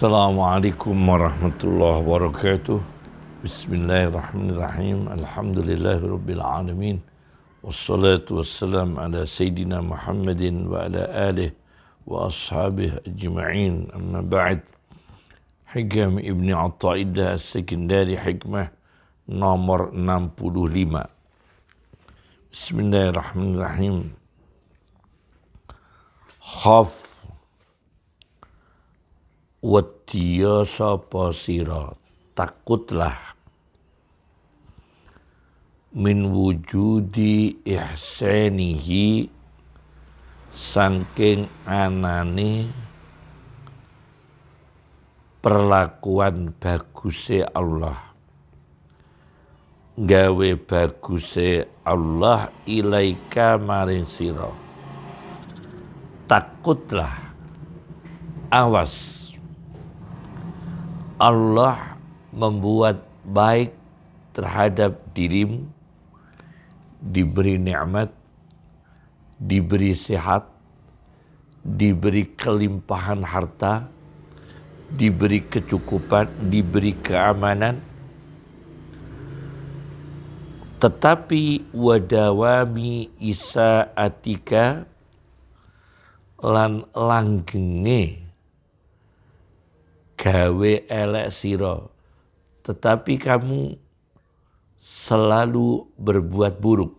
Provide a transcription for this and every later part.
Assalamualaikum warahmatullahi wabarakatuh. Bismillahirrahmanirrahim. Alhamdulillahirabbil alamin. Wassalatu wassalam ala sayyidina Muhammadin wa ala alihi wa ashabihi ajma'in. Amma ba'd. Hikam Ibni Atha'illah As-Sakandari hikmah nomor 65. Bismillahirrahmanirrahim. Khaf watiya sapa sira, takutlah min wujudi ihsanihi, saking anane perlakuan baguse Allah, gawe baguse Allah ilaika maring sira. Takutlah, awas, Allah membuat baik terhadap dirimu, diberi nikmat, diberi sehat, diberi kelimpahan harta, diberi kecukupan, diberi keamanan. Tetapi wadawami isaatika, lan langgenge gawe elek sira, tetapi kamu selalu berbuat buruk.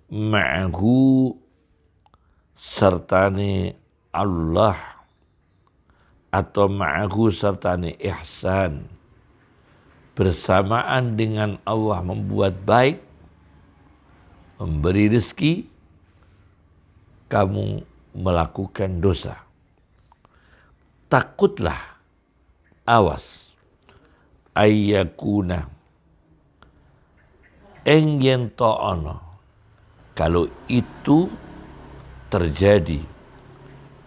Ma'ahu, sertane Allah, atau ma'ahu sertane ihsan, bersamaan dengan Allah membuat baik, memberi rezeki, kamu melakukan dosa. Takutlah, awas, ayyakuna, ing yen to ana, kalau itu terjadi,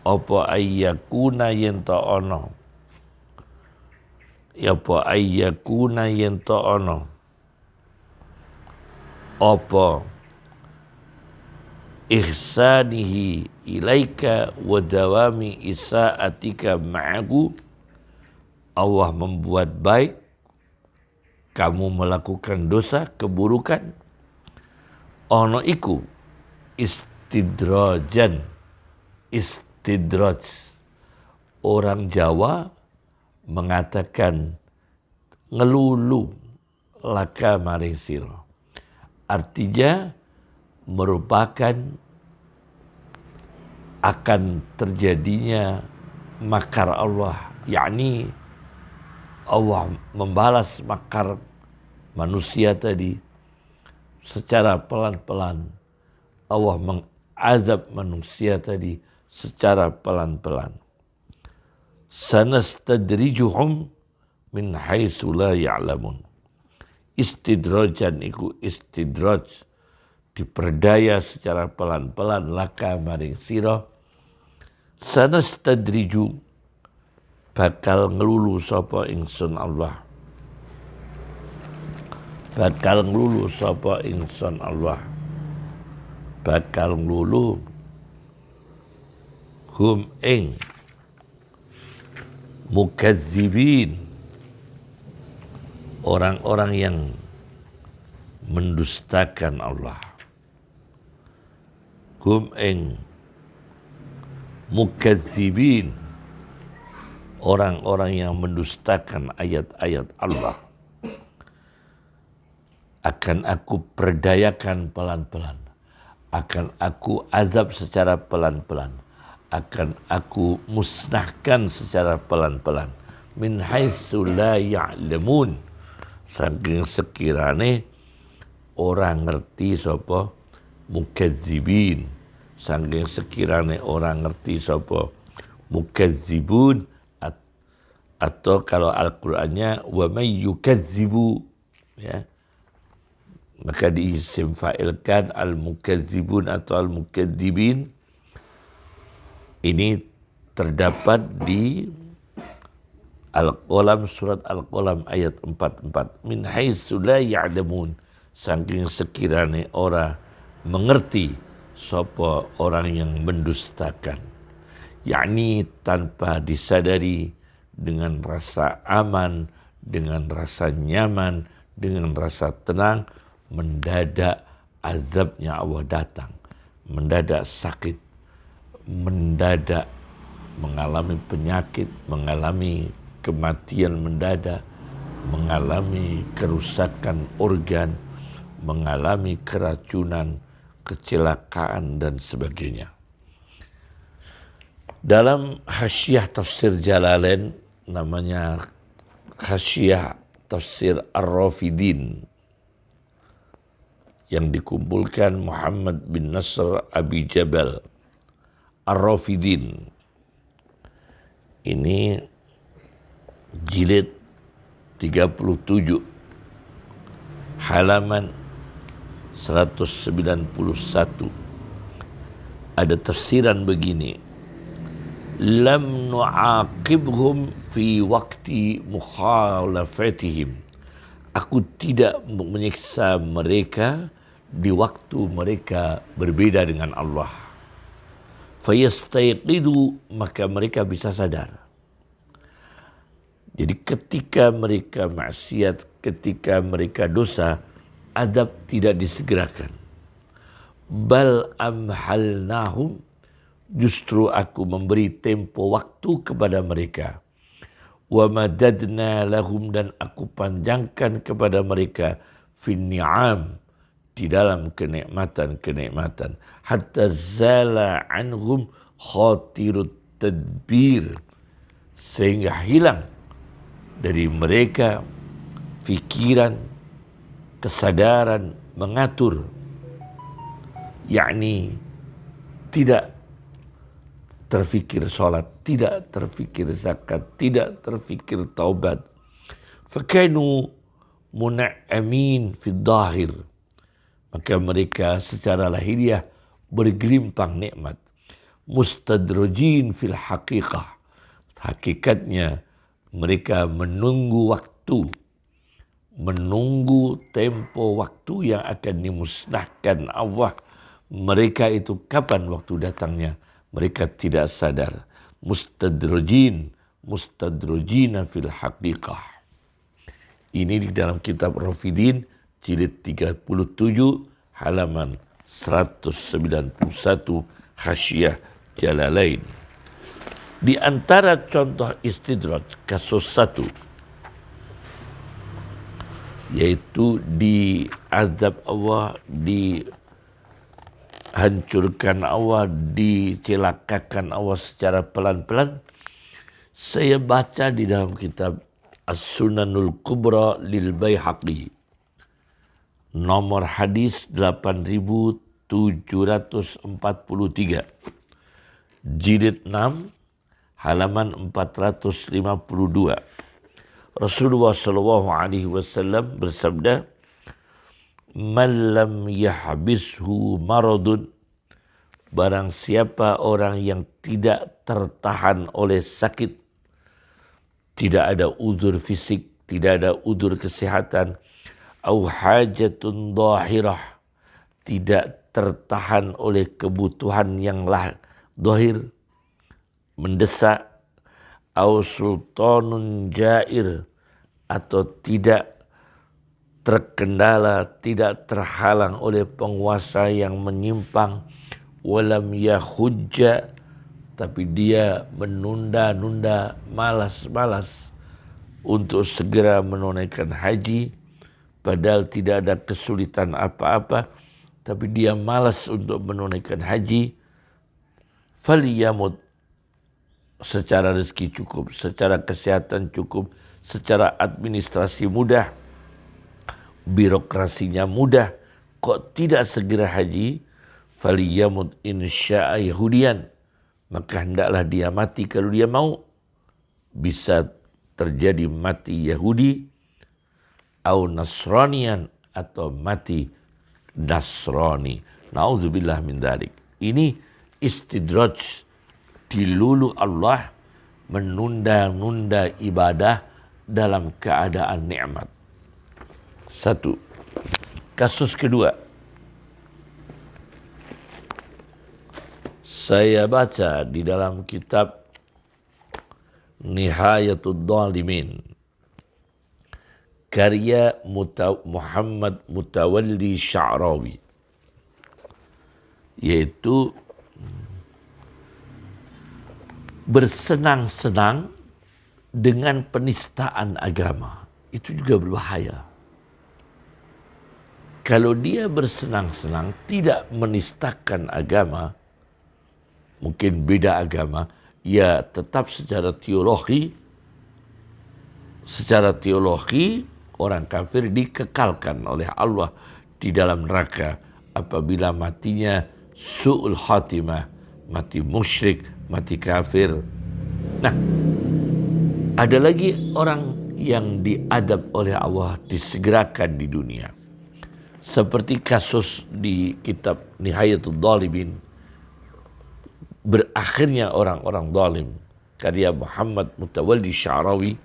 apa ayyakuna yen to ana, apa ayyakuna yen to ana, apa ihsanihi ilaika wa dawami isaatika ma'ahu, Allah membuat baik, kamu melakukan dosa, keburukan. Ono iku istidraj. Orang Jawa mengatakan ngelulu laka maring sira. Artinya merupakan akan terjadinya makar Allah, yakni Allah membalas makar manusia tadi secara pelan-pelan. Allah mengazab manusia tadi secara pelan-pelan. Sanastadrijuhum min haitsu la ya'lamun. Istidrajan iku istidraj, diperdaya secara pelan-pelan laka maring sira. Sanastadriju, bakal ngelulu sapa ingsun Allah, bakal ngelulu sapa ingsun Allah, bakal ngelulu hum ing mukazzibin, orang-orang yang mendustakan Allah. Hum ing mukazzibin, orang-orang yang mendustakan ayat-ayat Allah, akan aku perdayakan pelan-pelan, akan aku azab secara pelan-pelan, akan aku musnahkan secara pelan-pelan. Min haitsu la ya'lamun, saking sekirane orang ngerti sapa mukazzibin, saking sekirane orang ngerti sapa mukazzibun, atau kalau Al-Qur'annya wa may yukazzibu, ya, maka diisim fa'ilkan al-mukazzibun atau al-mukadzibin. Ini terdapat di Al-Qalam, surat Al-Qalam ayat 44. Min haitsu la ya'lamun, saking sekirane ora mengerti sapa orang yang mendustakan. yakni tanpa disadari, dengan rasa aman, dengan rasa nyaman, dengan rasa tenang, mendadak azabnya Allah datang, mendadak sakit, mendadak mengalami penyakit, mengalami kematian mendadak, mengalami kerusakan organ, mengalami keracunan, kecelakaan dan sebagainya. Dalam Hasyiah Tafsir Jalalain, namanya Hasyiah Tafsir Ar-Rafidin, yang dikumpulkan Muhammad bin Nasr Abi Jabal Ar-Rafidin. Ini jilid 37 halaman 191. Ada tafsiran begini: lam nu'aqibhum fi waqti mukhalafatihim. Aku tidak menyiksa mereka di waktu mereka berbeda dengan Allah. Fayastayqidu, maka mereka bisa sadar. Jadi ketika mereka maksiat, ketika mereka dosa, adab tidak disegerakan. Bal amhalnahum, justru aku memberi tempo waktu kepada mereka. Wa madadna lahum, dan aku panjangkan kepada mereka fin ni'am, di dalam kenikmatan-kenikmatan, hatta zala anhum khatirut tadbir, sehingga hilang dari mereka fikiran, kesadaran mengatur, yakni tidak terfikir sholat, tidak terfikir zakat, tidak terfikir taubat. Fakanu muna'amin fid dhahir, maka mereka secara lahiriah bergelimpang nikmat. Mustadrojin fil haqiqah, hakikatnya mereka menunggu waktu, menunggu tempo waktu yang akan dimusnahkan Allah. Mereka itu kapan waktu datangnya? Mereka tidak sadar. Mustadrojina fil haqiqah. Ini di dalam kitab Rafidin jilid 37 halaman 191 Hasyiah Jalalain. Di antara contoh istidraj kasus 1, yaitu di azab Allah, dihancurkan Allah, dicelakakan Allah secara pelan-pelan. Saya baca di dalam kitab As-Sunanul Kubra lil Baihaqi, nomor hadis 8743, jilid 6 halaman 452. Rasulullah sallallahu alaihi wasallam bersabda, "Man lam yahbishu maradun," barang siapa orang yang tidak tertahan oleh sakit, tidak ada uzur fisik, tidak ada uzur kesehatan, au hajatun dhahirah, tidak tertahan oleh kebutuhan yang dhahir, mendesak, au sultanun jair, atau tidak terkendala, tidak terhalang oleh penguasa yang menyimpang, walam yahujja, tapi dia menunda-nunda, malas-malas untuk segera menunaikan haji, padahal tidak ada kesulitan apa-apa, tapi dia malas untuk menunaikan haji. Faliyamut, secara rezeki cukup, secara kesehatan cukup, secara administrasi mudah, birokrasinya mudah, kok tidak segera haji? Faliyamut insya'a yahudian, maka hendaklah dia mati kalau dia mau. Bisa terjadi mati Yahudi, au Nasranian, atau mati Nasrani. Nauzubillah min dzalik. Ini istidraj, dilulu Allah menunda-nunda ibadah dalam keadaan nikmat. 1. Kasus kedua, Saya baca di dalam kitab Nihayatul Dhalimin karya Muhammad Mutawalli Sya'rawi, yaitu bersenang-senang dengan penistaan agama. Itu juga berbahaya. Kalau dia bersenang-senang tidak menistakan agama, mungkin beda agama, ya tetap secara teologi orang kafir dikekalkan oleh Allah di dalam neraka apabila matinya su'ul khatimah, mati musyrik, mati kafir. Nah, ada lagi orang yang diadab oleh Allah, disegerakan di dunia. Seperti kasus di kitab Nihayatul Dhalimin, berakhirnya orang-orang zalim, karya Muhammad Mutawalli Sya'rawi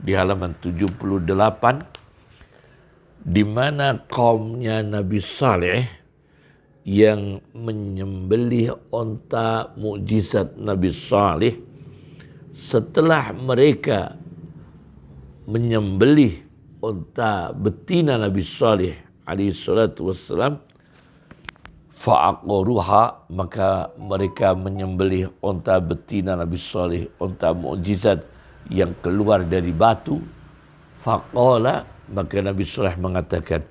di halaman 78, di mana kaumnya Nabi Saleh yang menyembelih onta mukjizat Nabi Saleh, setelah mereka menyembelih onta betina Nabi Saleh alaihi salatu wassalam, fa'aqaruha, maka mereka menyembelih onta betina Nabi Saleh, onta mukjizat yang keluar dari batu. Faqala, maka Nabi Saleh mengatakan,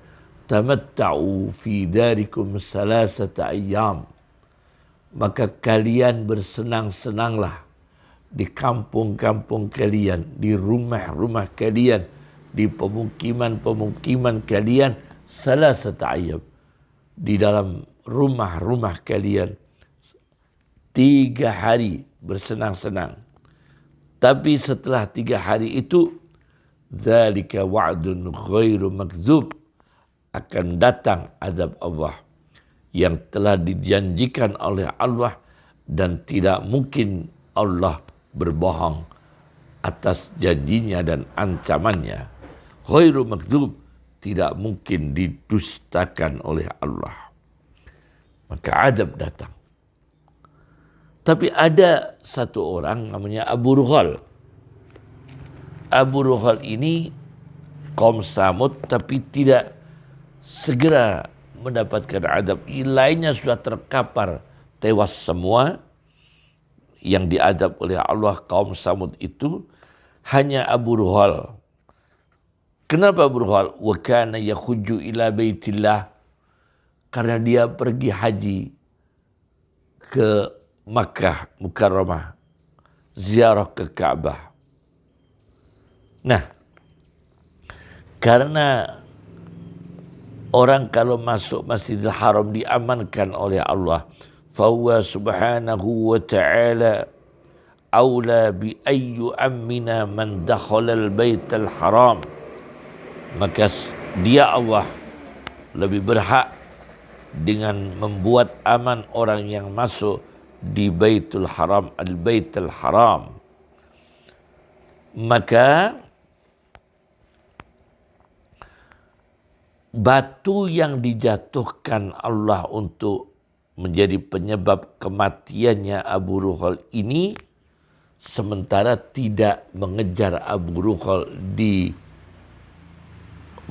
tamatta'u fi darikum salasata ayyam, maka kalian bersenang-senanglah di kampung-kampung kalian, di rumah-rumah kalian, di pemukiman-pemukiman kalian, salasata ayyam, di dalam rumah-rumah kalian 3 hari bersenang-senang. Tapi setelah 3 hari itu, zalika wa'dun ghairu makdzub, akan datang azab Allah yang telah dijanjikan oleh Allah dan tidak mungkin Allah berbohong atas janjinya dan ancamannya. Ghairu makdzub, tidak mungkin didustakan oleh Allah. Maka adab datang. Tapi ada satu orang namanya Abu Rughal. Abu Rughal ini kaum Samud, tapi tidak segera mendapatkan adab. Lainnya sudah terkapar, tewas semua. Yang diadab oleh Allah kaum Samud itu hanya Abu Rughal. Kenapa Abu Rughal? Wa kana yakhujju ila baitillah, karena dia pergi haji ke Makkah Mukarramah, ziarah ke Ka'bah. Nah, karena orang kalau masuk Masjidil Haram diamankan oleh Allah, fahuwa subhanahu wa ta'ala awla bi ayyu amina man dakhalal baital haram, maka dia Allah lebih berhak dengan membuat aman orang yang masuk di Baitul Haram, Al-Baitul Haram. Maka batu yang dijatuhkan Allah untuk menjadi penyebab kematiannya Abu Rughal ini sementara tidak mengejar Abu Rughal di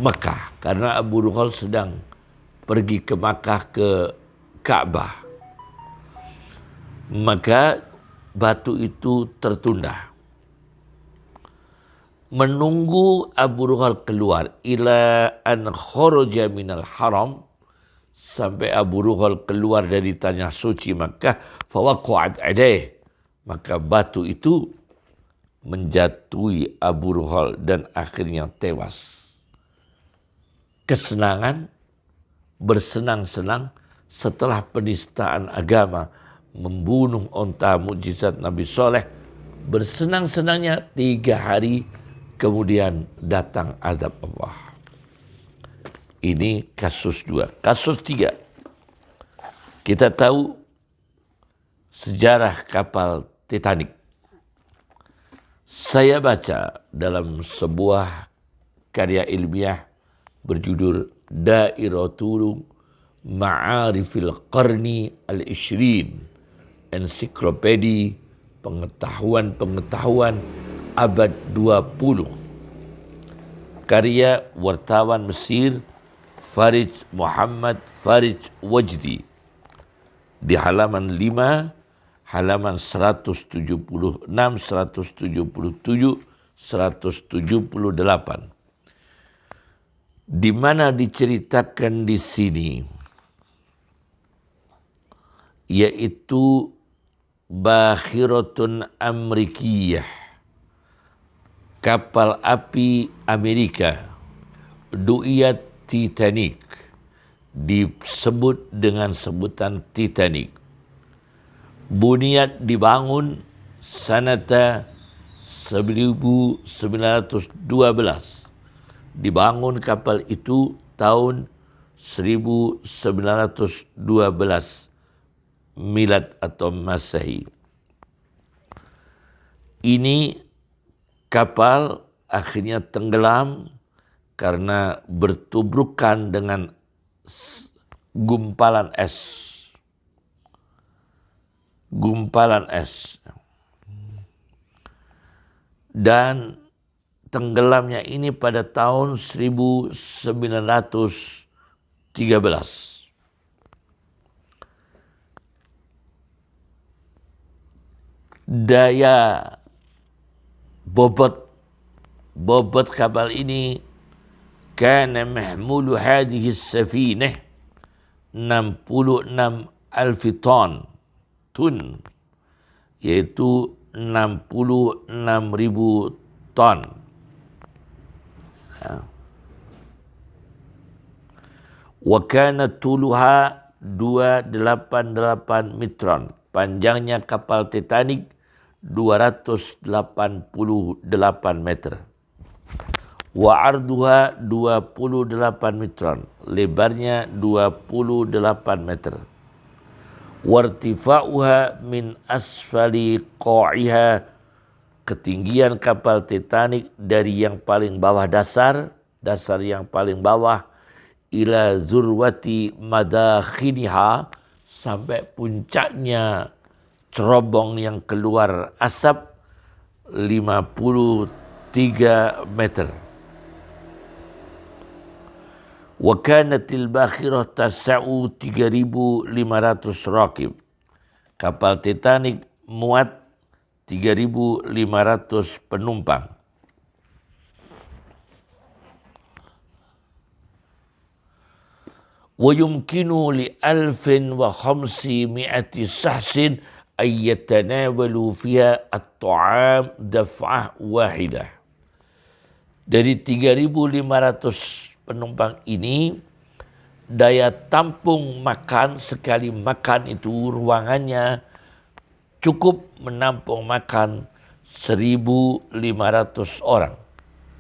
Mekah, karena Abu Rughal sedang pergi ke Makkah, ke Ka'bah. Maka batu itu tertunda. Menunggu Abu Rughal keluar, ila an kharaja minal haram, sampai Abu Rughal keluar dari tanah suci Makkah, fawaqa'at alaih, maka batu itu menjatuhi Abu Rughal dan akhirnya tewas. Kesenangan, bersenang-senang setelah penistaan agama, membunuh onta mukjizat Nabi Saleh, bersenang-senangnya 3 hari, kemudian datang azab Allah. Ini kasus 2. Kasus 3. Kita tahu sejarah kapal Titanic. Saya baca dalam sebuah karya ilmiah berjudul Dairatul Ma'arifil Qarni Al-Ishrin, ensiklopedi pengetahuan-pengetahuan abad 20. Karya wartawan Mesir Farij Muhammad Farij Wajdi di halaman 5, halaman 176, 177, 178. Di mana diceritakan di sini yaitu Bakhiratun Amrikiyah, kapal api Amerika, du'iyat Titanic, disebut dengan sebutan Titanic. Buniyat dibangun sanata 1912. Dibangun kapal itu tahun 1912 milad atau Masehi. Ini kapal akhirnya tenggelam karena bertubrukan dengan gumpalan es. Gumpalan es. Dan tenggelamnya ini pada tahun 1913. Daya bobot kapal ini kana mahmulu hadhihi safinah 66 alfi ton, yaitu 66.000 ton. Wa kana tuluha 288 metron. Panjangnya kapal Titanic 288 meter. Wa arduha 28 metron. Lebarnya 28 meter. Wartifa'uha min asfali qa'iha. Ketinggian kapal Titanic dari yang paling bawah dasar yang paling bawah, ila zurwati madakhiniha, sampai puncaknya cerobong yang keluar asap 53 meter. Wa kanatil bakhirah tasa'u 3.500 rakib. Kapal Titanic muat 3.500 penumpang. Wa yumkinu li 1,500 sahsin ay yatanawalu fiha at-ta'am daf'ah wahidah. Dari 3.500 penumpang ini, daya tampung makan, sekali makan itu ruangannya cukup menampung makan 1.500 orang.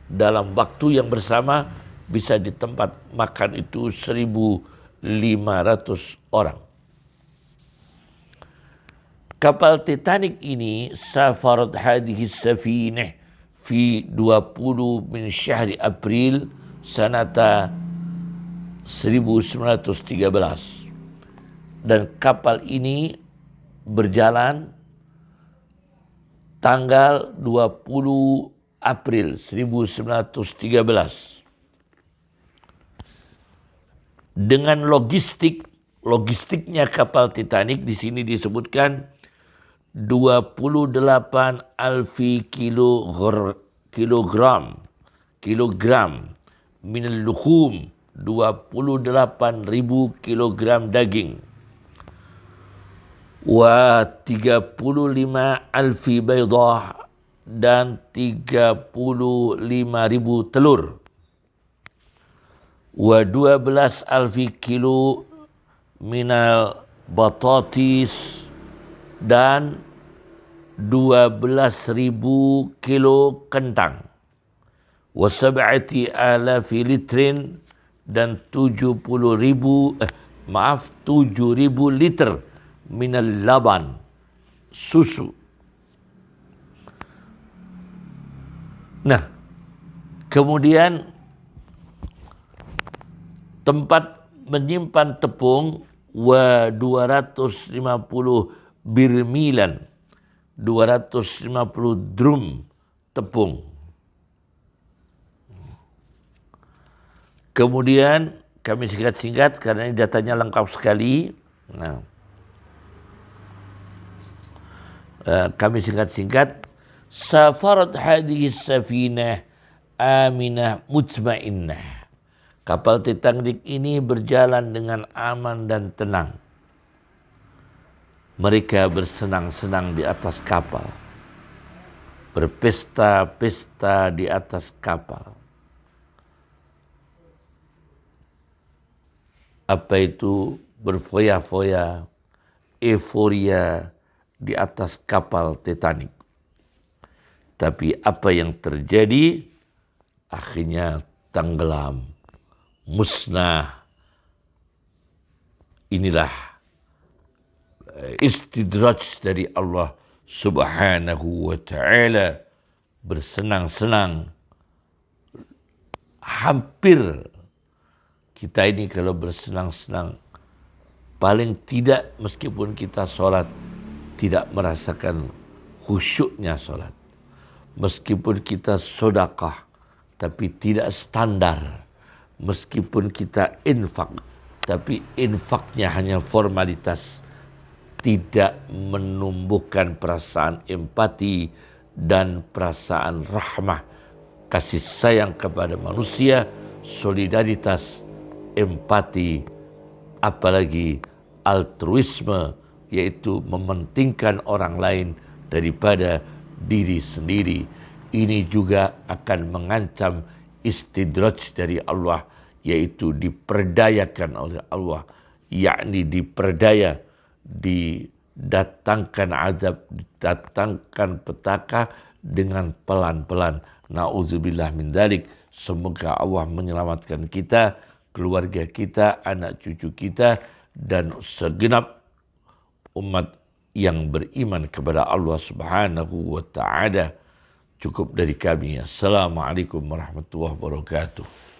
Dalam waktu yang bersama bisa di tempat makan itu 1.500 orang. Kapal Titanic ini safarat hadhihi safinah fi 20 min syahri April sanata 1913. Dan kapal ini berjalan tanggal 20 April 1913. Dengan logistiknya kapal Titanic di sini disebutkan 28 alfi kilogram minal luhum, 28.000 kilogram daging, wa 35 alfi baydah, dan 35.000 telur, wa 12 alfi kilo minal batatis, dan 12.000 kilo kentang, wa 7,000 litrin, dan 7.000 liter minal laban, susu. Nah, kemudian tempat menyimpan tepung wa 250 birmilan, 250 drum tepung. Kemudian kami singkat-singkat karena ini datanya lengkap sekali. Nah, kami singkat-singkat. Safarat hadhihi safinah aminah mutmainnah. Kapal Titanic ini berjalan dengan aman dan tenang. Mereka bersenang-senang di atas kapal. Berpesta-pesta di atas kapal. Apa itu berfoya-foya, euforia di atas kapal Titanic. Tapi apa yang terjadi? Akhirnya tenggelam, musnah. Inilah istidraj dari Allah Subhanahu wa ta'ala. Bersenang-senang. Hampir kita ini kalau bersenang-senang, paling tidak meskipun kita sholat, tidak merasakan khusyuknya sholat. Meskipun kita sedekah, tapi tidak standar. Meskipun kita infak, tapi infaknya hanya formalitas. Tidak menumbuhkan perasaan empati dan perasaan rahmah, kasih sayang kepada manusia, solidaritas, empati, apalagi altruisme, yaitu mementingkan orang lain daripada diri sendiri. Ini juga akan mengancam istidraj dari Allah, yaitu diperdayakan oleh Allah, yakni diperdaya, didatangkan azab, didatangkan petaka dengan pelan-pelan. Na'udzubillah min dzalik. Semoga Allah menyelamatkan kita, keluarga kita, anak cucu kita, dan segenap umat yang beriman kepada Allah Subhanahu wa ta'ala. Cukup dari kami. Assalamualaikum warahmatullahi wabarakatuh.